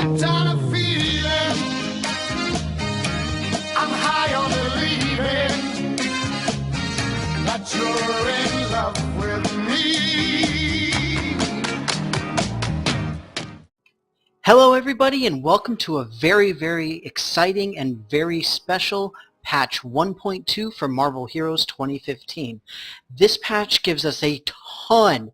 hooked on a feeling. I'm high on believing that you're in love with me. Hello everybody, and welcome to a very, very exciting and very special patch 1.2 for Marvel Heroes 2015. This patch gives us a ton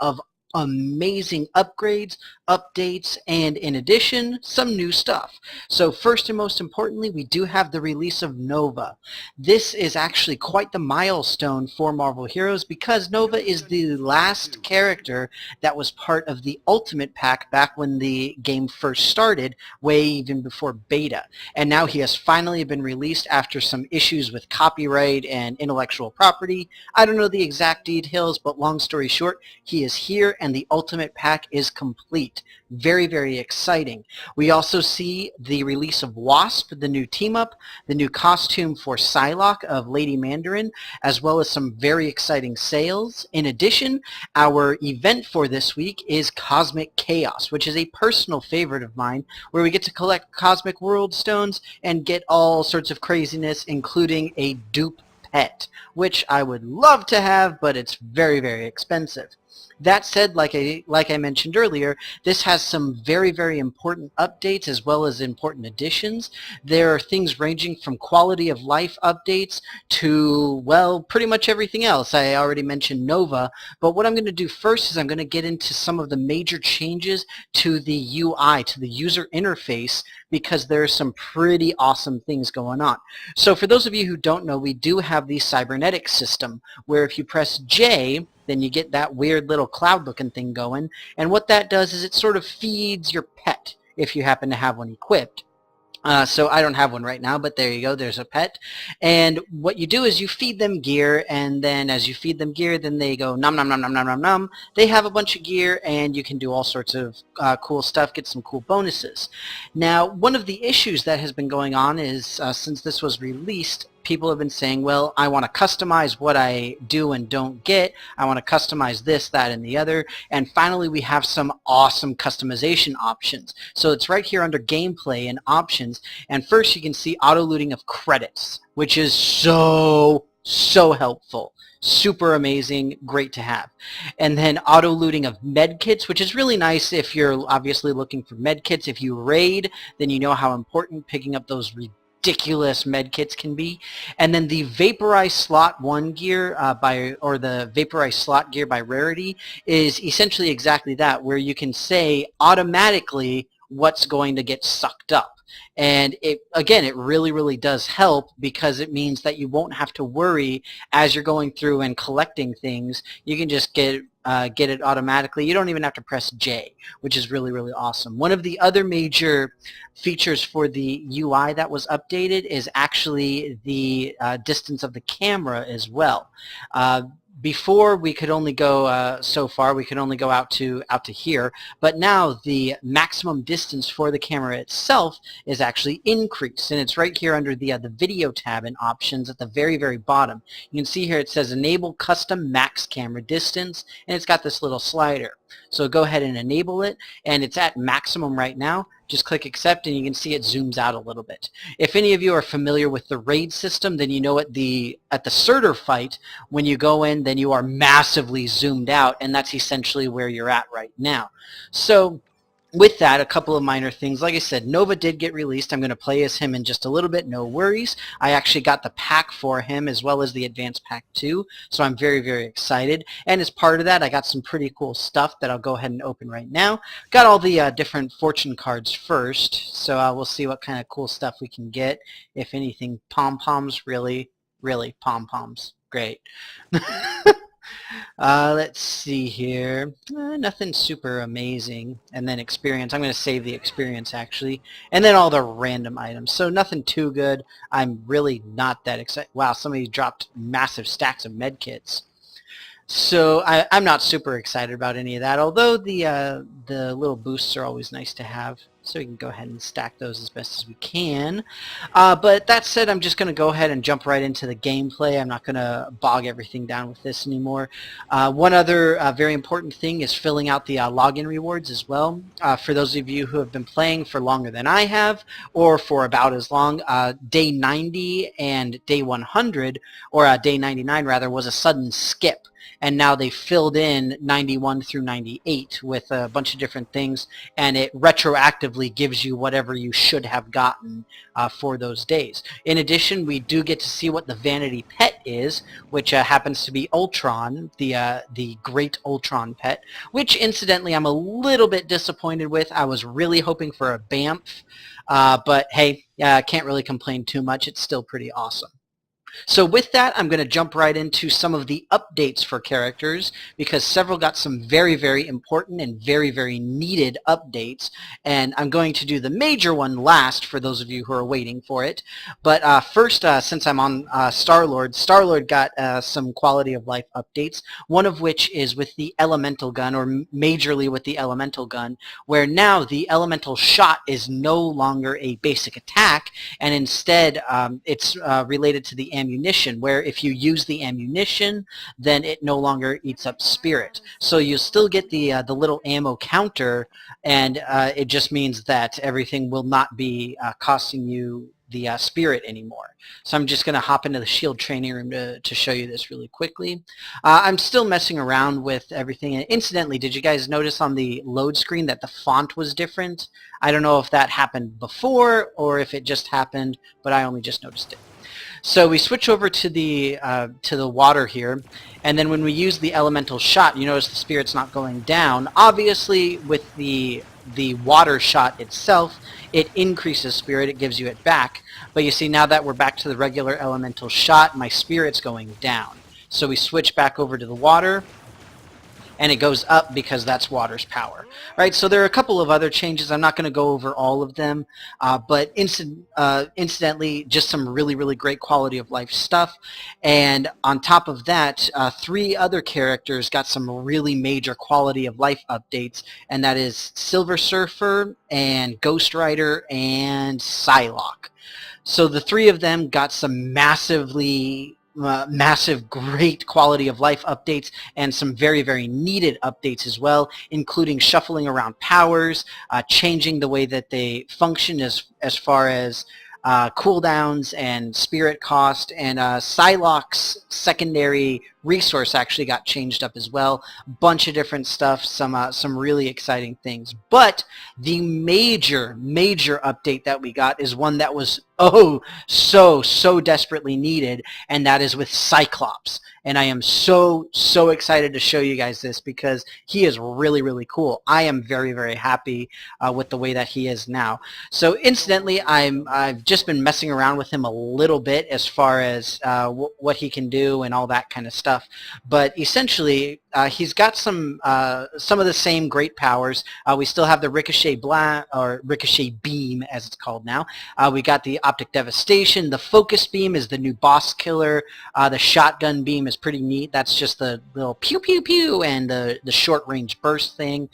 of amazing upgrades, updates, and in addition, some new stuff. So first and most importantly, we do have the release of Nova. This is actually quite the milestone for Marvel Heroes because Nova is the last character that was part of the Ultimate Pack back when the game first started, way even before beta. And now he has finally been released after some issues with copyright and intellectual property. I don't know the exact details, but long story short, he is here and the Ultimate Pack is complete. Very, very exciting. We also see the release of Wasp, the new team-up, the new costume for Psylocke of Lady Mandarin, as well as some very exciting sales. In addition, our event for this week is Cosmic Chaos, which is a personal favorite of mine, where we get to collect Cosmic World Stones and get all sorts of craziness, including a dupe pet, which I would love to have, but it's very, very expensive. That said, like I mentioned earlier, this has some very, very important updates as well as important additions. There are things ranging from quality of life updates to, well, pretty much everything else. I already mentioned Nova, but what I'm going to do first is I'm going to get into some of the major changes to the UI, to the user interface, because there are some pretty awesome things going on. So for those of you who don't know, we do have the cybernetic system, where if you press J, then you get that weird little cloud looking thing going, and what that does is it sort of feeds your pet if you happen to have one equipped. So I don't have one right now, but there you go, there's a pet. And what you do is you feed them gear, and then as you feed them gear, then they go nom nom nom nom nom nom nom. They have a bunch of gear, and you can do all sorts of cool stuff, get some cool bonuses. Now, one of the issues that has been going on is since this was released, people have been saying, well, I want to customize what I do and don't get. I want to customize this, that, and the other. And finally, we have some awesome customization options. So it's right here under gameplay and options. And first, you can see auto looting of credits, which is so helpful. Super amazing, great to have. And then auto looting of medkits, which is really nice if you're obviously looking for medkits. If you raid, then you know how important picking up those ridiculous medkits can be. And then the vaporized slot 1 gear or the vaporized slot gear by Rarity is essentially exactly that, where you can say automatically what's going to get sucked up. And it really does help, because it means that you won't have to worry as you're going through and collecting things. You can just get it automatically. You don't even have to press J, which is really awesome. One of the other major features for the UI that was updated is actually the distance of the camera as well. Before, we could only go so far. We could only go out to here, but now the maximum distance for the camera itself is actually increased, and it's right here under the video tab and options at the very bottom. You can see here it says enable custom max camera distance, and it's got this little slider. So go ahead and enable it, and it's at maximum right now. Just click accept, and you can see it zooms out a little bit. If any of you are familiar with the raid system, then you know at the Surtur fight, when you go in, then you are massively zoomed out, and that's essentially where you're at right now. So with that, a couple of minor things. Like I said, Nova did get released. I'm going to play as him in just a little bit, no worries. I actually got the pack for him as well as the Advanced Pack 2, so I'm very excited. And as part of that, I got some pretty cool stuff that I'll go ahead and open right now. Got all the different fortune cards first, so we'll see what kind of cool stuff we can get. If anything, pom-poms, really pom-poms. Great. Let's see here. Nothing super amazing. And then experience. I'm going to save the experience, actually. And then all the random items. So nothing too good. I'm really not that excited. Wow, somebody dropped massive stacks of medkits. So I'm not super excited about any of that, although the little boosts are always nice to have. So we can go ahead and stack those as best as we can. But that said, I'm just going to go ahead and jump right into the gameplay. I'm not going to bog everything down with this anymore. One other very important thing is filling out the login rewards as well. For those of you who have been playing for longer than I have, or for about as long, day 90 and day 100, or day 99 rather, was a sudden skip. And now they filled in 91 through 98 with a bunch of different things, and it retroactively gives you whatever you should have gotten for those days. In addition, we do get to see what the vanity pet is, which happens to be Ultron, the great Ultron pet, which incidentally I'm a little bit disappointed with. I was really hoping for a Bamf, but hey, can't really complain too much. It's still pretty awesome. So with that, I'm going to jump right into some of the updates for characters, because several got some very, very important and very, very needed updates. And I'm going to do the major one last for those of you who are waiting for it. But first, since I'm on Star-Lord, Star-Lord got some quality of life updates, one of which is with the elemental gun, or majorly with the elemental gun, where now the elemental shot is no longer a basic attack, and instead it's related to the ammunition, where if you use the ammunition, then it no longer eats up spirit. So you still get the little ammo counter, and it just means that everything will not be costing you the spirit anymore. So I'm just going to hop into the shield training room to show you this really quickly. I'm still messing around with everything. And incidentally, did you guys notice on the load screen that the font was different? I don't know if that happened before or if it just happened, but I only just noticed it. So we switch over to the water here, and then when we use the elemental shot, you notice the spirit's not going down. Obviously, with the water shot itself, it increases spirit, it gives you it back. But you see, now that we're back to the regular elemental shot, my spirit's going down. So we switch back over to the water, and it goes up because that's water's power. Right, so there are a couple of other changes. I'm not going to go over all of them, but incidentally, just some really, really great quality of life stuff. And on top of that, 3 other characters got some really major quality of life updates, and that is Silver Surfer and Ghost Rider and Psylocke. So the 3 of them got some massive great quality of life updates, and some very, very needed updates as well, including shuffling around powers, changing the way that they function as far as cooldowns and spirit cost, and Psylocke's secondary resource actually got changed up as well. Bunch of different stuff, some really exciting things. But the major update that we got is one that was so desperately needed, and that is with Cyclops. And I am so excited to show you guys this, because he is really, really cool. I am very, very happy with the way that he is now. So incidentally, I've just been messing around with him a little bit as far as what he can do and all that kind of stuff. But essentially, he's got some of the same great powers. We still have the ricochet ricochet beam, as it's called now. We got the optic devastation. The focus beam is the new boss killer. The shotgun beam is pretty neat. That's just the little pew pew pew, and the short range burst thing.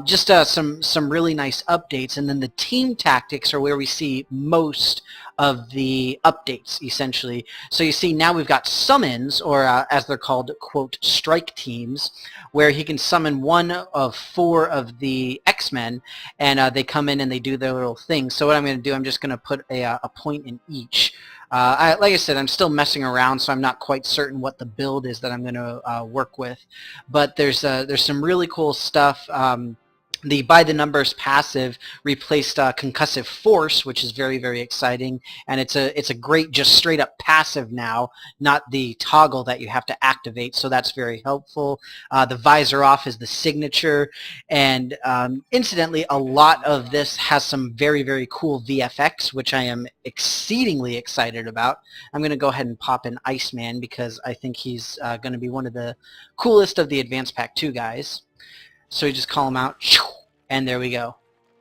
Just some really nice updates. And then the team tactics are where we see most of the updates, essentially. So you see, now we've got summons, or as they're called, quote, strike teams, where he can summon 1 of 4 of the X-Men, and they come in and they do their little thing. So what I'm going to do, I'm just going to put a point in each. Like I said, I'm still messing around, so I'm not quite certain what the build is that I'm going to work with. But there's some really cool stuff. The by the numbers passive replaced concussive force, which is very, very exciting, and it's a great just straight up passive now, not the toggle that you have to activate. So that's very helpful. The visor off is the signature, and incidentally, a lot of this has some very, very cool VFX, which I am exceedingly excited about. I'm going to go ahead and pop in Iceman, because I think he's going to be one of the coolest of the Advanced Pack 2 guys. So you just call him out, and there we go.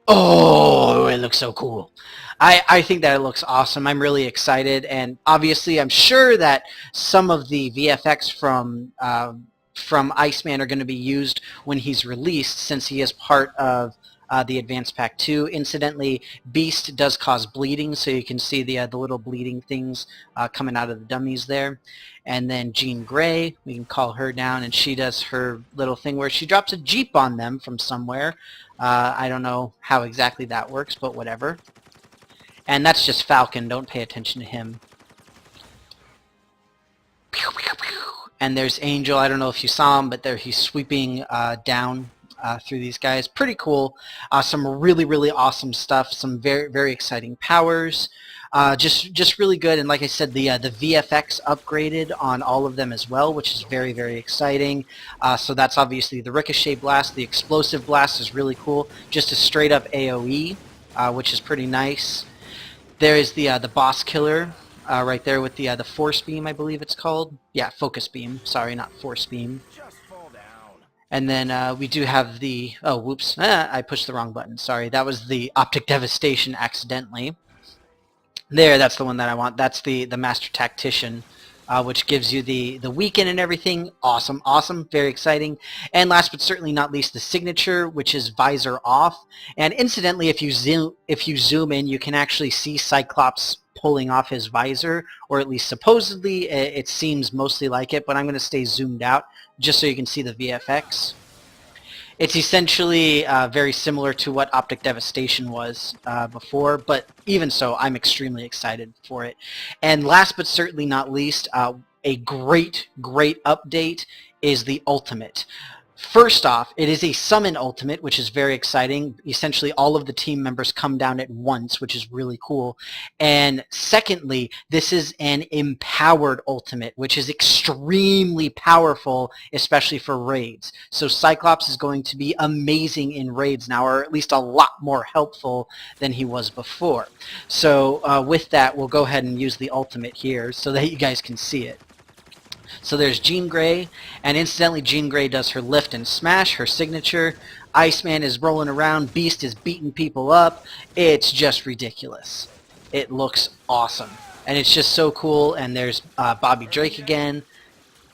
Oh, it looks so cool. I think that it looks awesome. I'm really excited, and obviously I'm sure that some of the VFX from Iceman are going to be used when he's released, since he is part of the Advanced Pack 2. Incidentally, Beast does cause bleeding, so you can see the little bleeding things coming out of the dummies there. And then Jean Grey, we can call her down, and she does her little thing where she drops a Jeep on them from somewhere. I don't know how exactly that works, but whatever. And that's just Falcon, don't pay attention to him. And there's Angel, I don't know if you saw him, but there he's sweeping down through these guys. Pretty cool. Some really, really awesome stuff. Some very, very exciting powers. Just really good. And like I said, the VFX upgraded on all of them as well, which is very, very exciting. So that's obviously the Ricochet Blast. The Explosive Blast is really cool. Just a straight up AoE, which is pretty nice. There is the Boss Killer. Right there with the Force Beam, I believe it's called. Yeah, Focus Beam. Sorry, not Force Beam. Just fall down. And then we do have the... Oh, whoops. I pushed the wrong button. Sorry, that was the Optic Devastation accidentally. There, that's the one that I want. That's the Master Tactician, which gives you the weaken and everything. Awesome, awesome, very exciting. And last but certainly not least, the signature, which is visor off. And incidentally, if you zoom in, you can actually see Cyclops pulling off his visor, or at least supposedly it seems mostly like it, but I'm going to stay zoomed out just so you can see the VFX. It's essentially very similar to what Optic Devastation was before, but even so, I'm extremely excited for it. And last but certainly not least, a great, great update is the Ultimate. First off, it is a summon ultimate, which is very exciting. Essentially, all of the team members come down at once, which is really cool. And secondly, this is an empowered ultimate, which is extremely powerful, especially for raids. So Cyclops is going to be amazing in raids now, or at least a lot more helpful than he was before. So with that, we'll go ahead and use the ultimate here so that you guys can see it. So there's Jean Grey, and incidentally Jean Grey does her lift and smash, her signature. Iceman is rolling around, Beast is beating people up. It's just ridiculous. It looks awesome. And it's just so cool, and there's Bobby Drake again.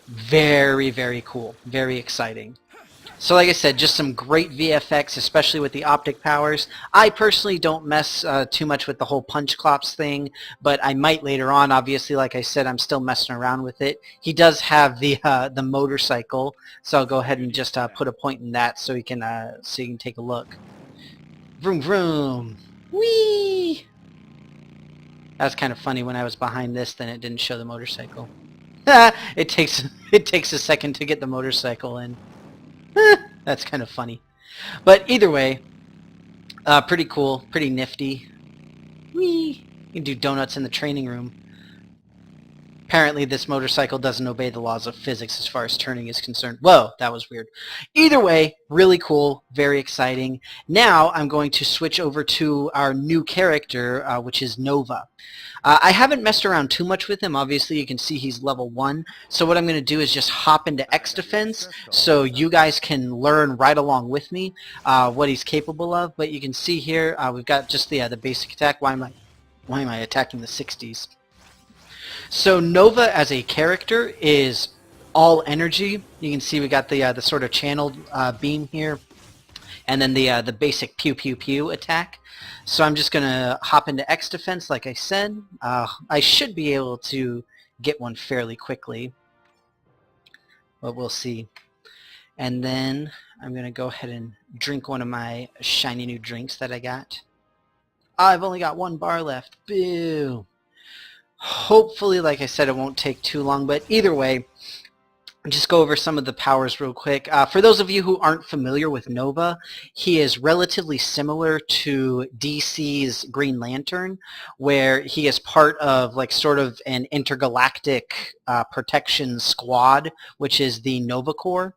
Very, very cool. Very exciting. So like I said, just some great VFX, especially with the optic powers. I personally don't mess too much with the whole Punchclops thing, but I might later on. Obviously, like I said, I'm still messing around with it. He does have the motorcycle, so I'll go ahead and just put a point in that so you can take a look. Vroom vroom, whee! That was kind of funny. When I was behind this, then it didn't show the motorcycle. It takes a second to get the motorcycle in. That's kind of funny. But either way, pretty cool, pretty nifty. Whee! You can do donuts in the training room. Apparently this motorcycle doesn't obey the laws of physics as far as turning is concerned. Whoa, that was weird. Either way, really cool, very exciting. Now I'm going to switch over to our new character, which is Nova. I haven't messed around too much with him. Obviously, you can see he's level 1. So what I'm going to do is just hop into X Defense so you guys can learn right along with me what he's capable of. But you can see here we've got just the basic attack. Why am I attacking the 60s? So Nova as a character is all energy. You can see we got the sort of channeled beam here, and then the basic pew pew pew attack. So I'm just going to hop into X Defense like I said. I should be able to get one fairly quickly, but we'll see. And then I'm going to go ahead and drink one of my shiny new drinks that I got. I've only got 1 bar left. Boo! Hopefully, like I said, it won't take too long, but either way, just go over some of the powers real quick. For those of you who aren't familiar with Nova, he is relatively similar to DC's Green Lantern, where he is part of like sort of an intergalactic protection squad, which is the Nova Corps.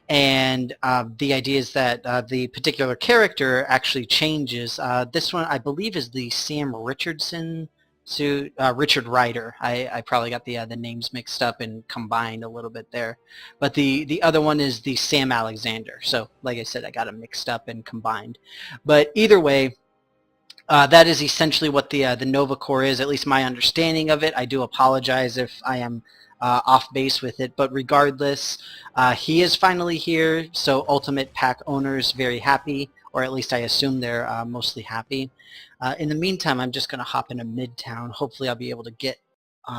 And the idea is that the particular character actually changes. This one, I believe, is the Sam Richardson. So Richard Rider. I probably got the names mixed up and combined a little bit there. But the other one is the Sam Alexander. So like I said, I got them mixed up and combined. But either way, that is essentially what the Nova Corps is, at least my understanding of it. I do apologize if I am off base with it. But regardless, he is finally here, so Ultimate Pack owners very happy, or at least I assume they're mostly happy. In the meantime, I'm just going to hop into Midtown. Hopefully I'll be able to get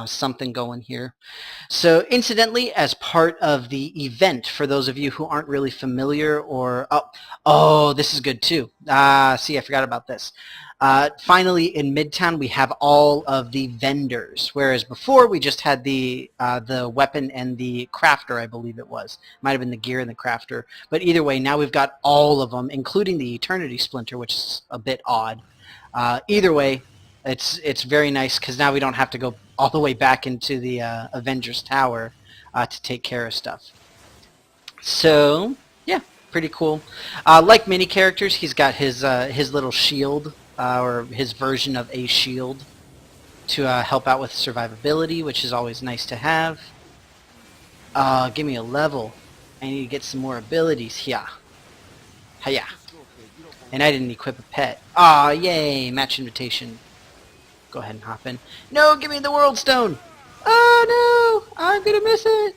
something going here. So incidentally, as part of the event, for those of you who aren't really familiar or... Oh, this is good too. See, I forgot about this. Finally, in Midtown, we have all of the vendors, whereas before we just had the weapon and the crafter, I believe it was. Might have been the gear and the crafter. But either way, now we've got all of them, including the Eternity Splinter, which is a bit odd. Either way, it's very nice because now we don't have to go all the way back into the Avengers Tower to take care of stuff. So, yeah, pretty cool. Like many characters, he's got his little shield, or his version of a shield, to help out with survivability, which is always nice to have. Give me a level. I need to get some more abilities here. Hiya. And I didn't equip a pet. Aw, yay! Match invitation. Go ahead and hop in. No, give me the World Stone! Oh no! I'm gonna miss it!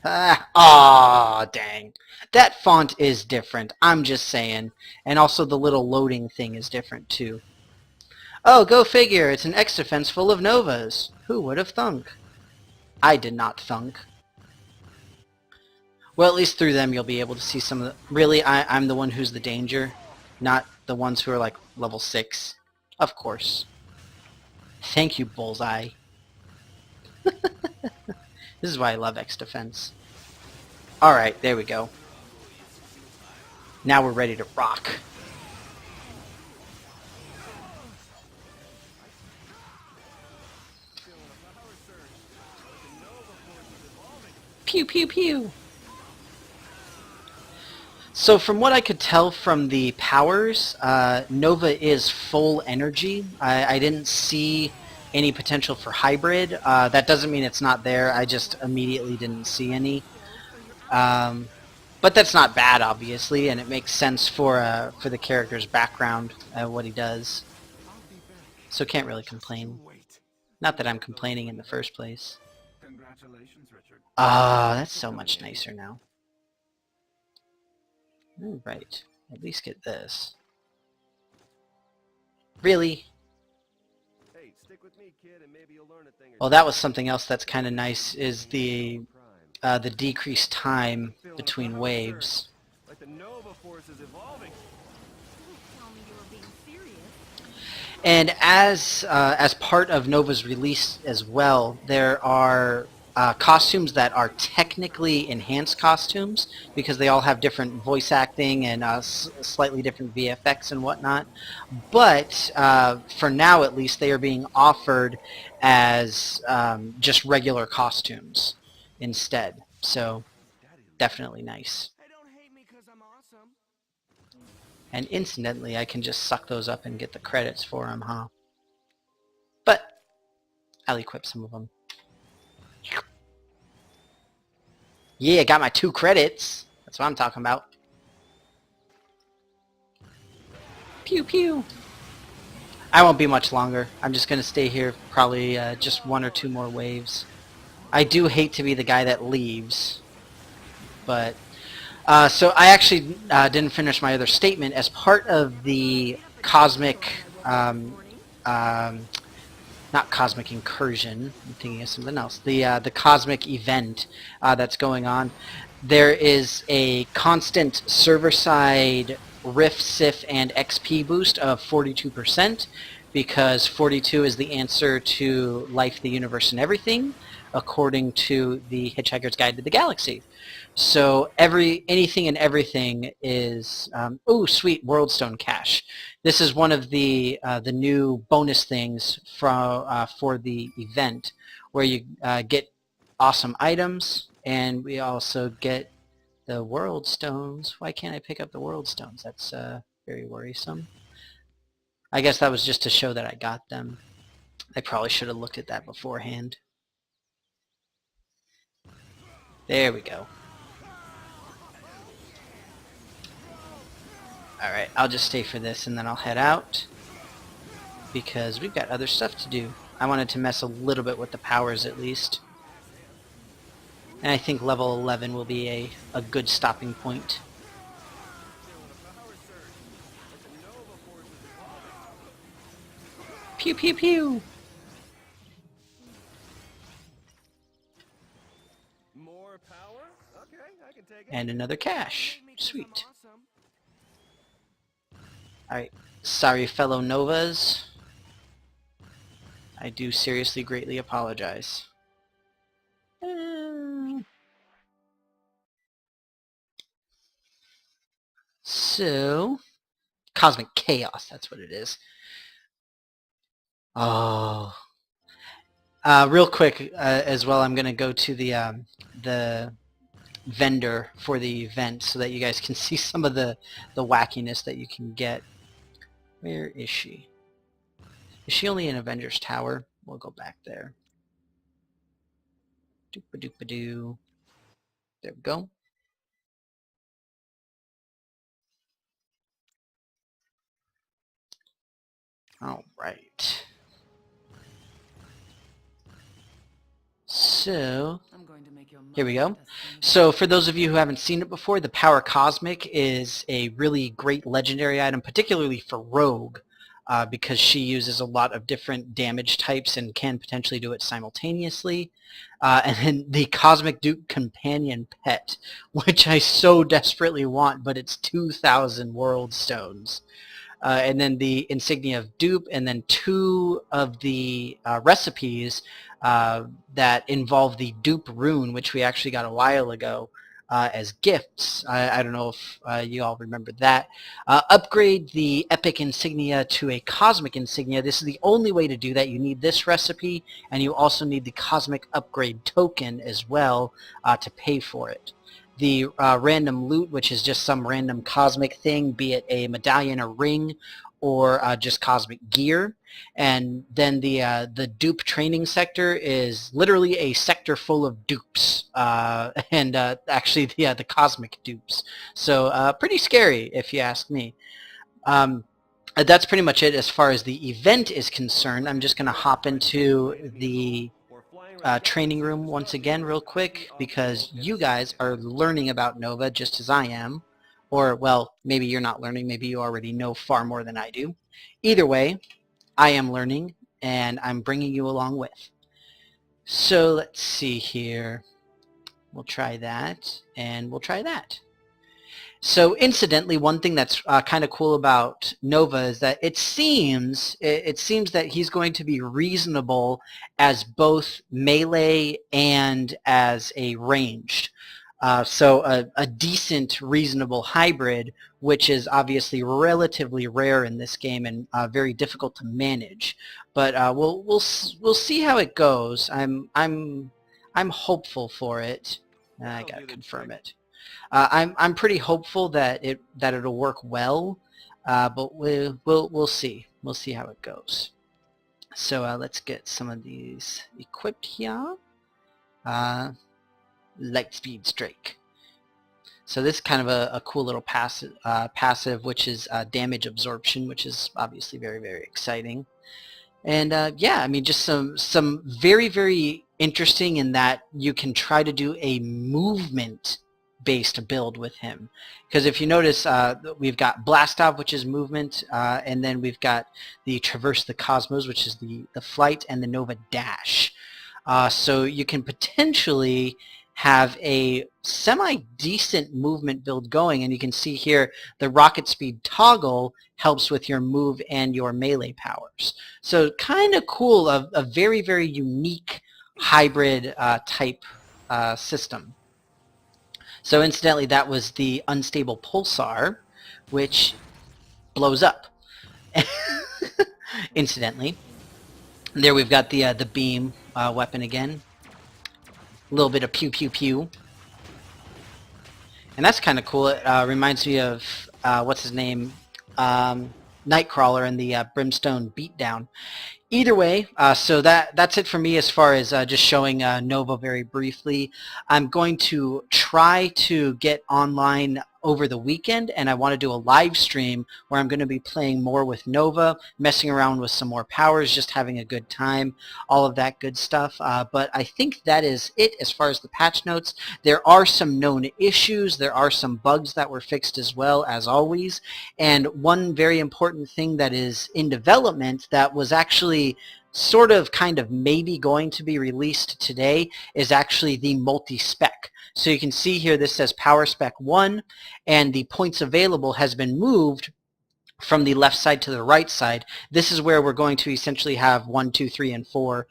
Aw, dang. That font is different, I'm just saying. And also the little loading thing is different too. Oh, go figure, it's an X-Defense full of Novas. Who would have thunk? I did not thunk. Well, at least through them you'll be able to see some of the... Really, I'm the one who's the danger, not the ones who are like level 6. Of course. Thank you, Bullseye. This is why I love X-Defense. Alright, there we go. Now we're ready to rock. Pew pew pew! So from what I could tell from the powers, Nova is full energy. I didn't see any potential for hybrid. That doesn't mean it's not there. I just immediately didn't see any. But that's not bad, obviously, and it makes sense for the character's background, what he does. So can't really complain. Not that I'm complaining in the first place. Congratulations, Richard. Ah, that's so much nicer now. Right. At least get this. Really? Hey, stick with me, kid, and maybe you'll learn a thing or Well, that was something else that's kind of nice, is the decreased time between waves. like the Nova Force is evolving. And as part of Nova's release as well, there are costumes that are technically enhanced costumes because they all have different voice acting and slightly different VFX and whatnot. But for now, at least, they are being offered as just regular costumes instead. So definitely nice. Hey, don't hate me 'cause I'm awesome. And incidentally, I can just suck those up and get the credits for them, huh? But I'll equip some of them. Yeah, got my 2 credits. That's what I'm talking about. Pew pew. I won't be much longer. I'm just going to stay here probably just 1 or 2 more waves. I do hate to be the guy that leaves. But... so I actually didn't finish my other statement. As part of the cosmic... not cosmic incursion, I'm thinking of something else. The cosmic event that's going on. There is a constant server-side Rift, Sif, and XP boost of 42%, because 42 is the answer to life, the universe, and everything, according to the Hitchhiker's Guide to the Galaxy. So anything and everything is... oh, sweet, World Stone Cache. This is one of the new bonus things for the event, where you get awesome items, and we also get the World Stones. Why can't I pick up the World Stones? That's very worrisome. I guess that was just to show that I got them. I probably should have looked at that beforehand. There we go. Alright, I'll just stay for this and then I'll head out, because we've got other stuff to do. I wanted to mess a little bit with the powers at least. And I think level 11 will be a good stopping point. Pew pew pew! More power? Okay, I can take it. And another cache. Make me think Sweet. I'm awesome. Alright, sorry fellow Novas. I do seriously greatly apologize. So, Cosmic Chaos, that's what it is. Oh. Real quick, as well, I'm going to go to the vendor for the event so that you guys can see some of the wackiness that you can get. Where is she? Is she only in Avengers Tower? We'll go back there. Doop-a-doop-a-doo. There we go. All right. So, here we go. So for those of you who haven't seen it before, the Power Cosmic is a really great legendary item, particularly for Rogue, because she uses a lot of different damage types and can potentially do it simultaneously. And then the Cosmic Duke Companion Pet, which I so desperately want, but it's 2,000 World Stones. And then the Insignia of Dupe, and then 2 of the recipes that involve the Dupe Rune, which we actually got a while ago as gifts. I don't know if you all remember that. Upgrade the Epic Insignia to a Cosmic Insignia. This is the only way to do that. You need this recipe, and you also need the Cosmic Upgrade token as well to pay for it. The random loot, which is just some random cosmic thing, be it a medallion, a ring, or just cosmic gear. And then the dupe training sector is literally a sector full of dupes, and actually the cosmic dupes. So pretty scary, if you ask me. That's pretty much it as far as the event is concerned. I'm just going to hop into the training room once again real quick, because you guys are learning about Nova just as I am. Or, well, maybe you're not learning, maybe you already know far more than I do. Either way, I am learning, and I'm bringing you along with. So let's see here. We'll try that, and we'll try that. So incidentally, one thing that's kind of cool about Nova is that it seems that he's going to be reasonable as both melee and as a ranged. So a decent, reasonable hybrid, which is obviously relatively rare in this game and very difficult to manage. But we'll see how it goes. I'm hopeful for it. I gotta confirm it. I'm pretty hopeful that it'll work well, but we'll see. We'll see how it goes. So let's get some of these equipped here. Lightspeed Strike. So this is kind of a cool little passive, which is damage absorption, which is obviously very, very exciting. And yeah, I mean, just some very, very interesting in that you can try to do a movement based build with him, because if you notice, we've got Blast Off, which is movement, and then we've got the Traverse the Cosmos, which is the flight, and the Nova Dash. So you can potentially have a semi-decent movement build going, and you can see here the rocket speed toggle helps with your move and your melee powers. So kind of cool, a very, very unique hybrid type system. So incidentally, that was the Unstable Pulsar, which blows up. Incidentally. There we've got the beam weapon again. A little bit of pew pew pew. And that's kind of cool. It reminds me of, what's his name? Nightcrawler and the Brimstone Beatdown. Either way, so that's it for me as far as just showing Nova very briefly. I'm going to try to get online over the weekend, and I want to do a live stream where I'm going to be playing more with Nova, messing around with some more powers, just having a good time, all of that good stuff. But I think that is it as far as the patch notes. There are some known issues. There are some bugs that were fixed as well, as always. And one very important thing that is in development that was actually sort of kind of maybe going to be released today is actually the multi-spec. So you can see here this says Power Spec 1, and the points available has been moved from the left side to the right side. This is where we're going to essentially have 1, 2, 3, and 4,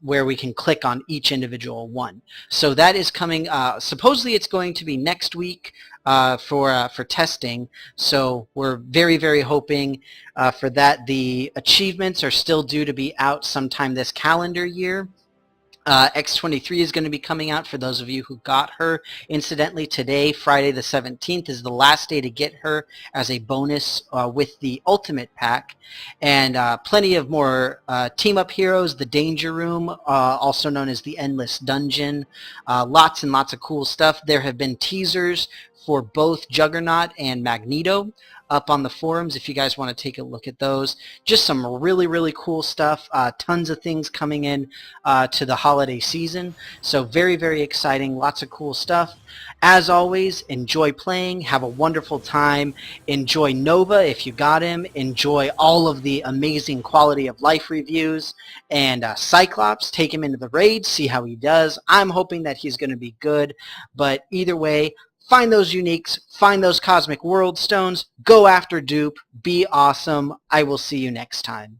where we can click on each individual one. So that is coming, supposedly it's going to be next week for testing. So we're very, very hoping for that. The achievements are still due to be out sometime this calendar year. X23 is going to be coming out for those of you who got her. Incidentally, today, Friday the 17th, is the last day to get her as a bonus with the Ultimate Pack. And plenty of more team-up heroes, the Danger Room, also known as the Endless Dungeon. Lots and lots of cool stuff. There have been teasers for both Juggernaut and Magneto up on the forums if you guys want to take a look at those. Just some really, really cool stuff. Tons of things coming in to the holiday season. So very, very exciting. Lots of cool stuff. As always, enjoy playing. Have a wonderful time. Enjoy Nova if you got him. Enjoy all of the amazing quality of life reviews. And Cyclops, take him into the raid, see how he does. I'm hoping that he's going to be good. But either way, find those uniques, find those cosmic world stones, go after dupe, be awesome. I will see you next time.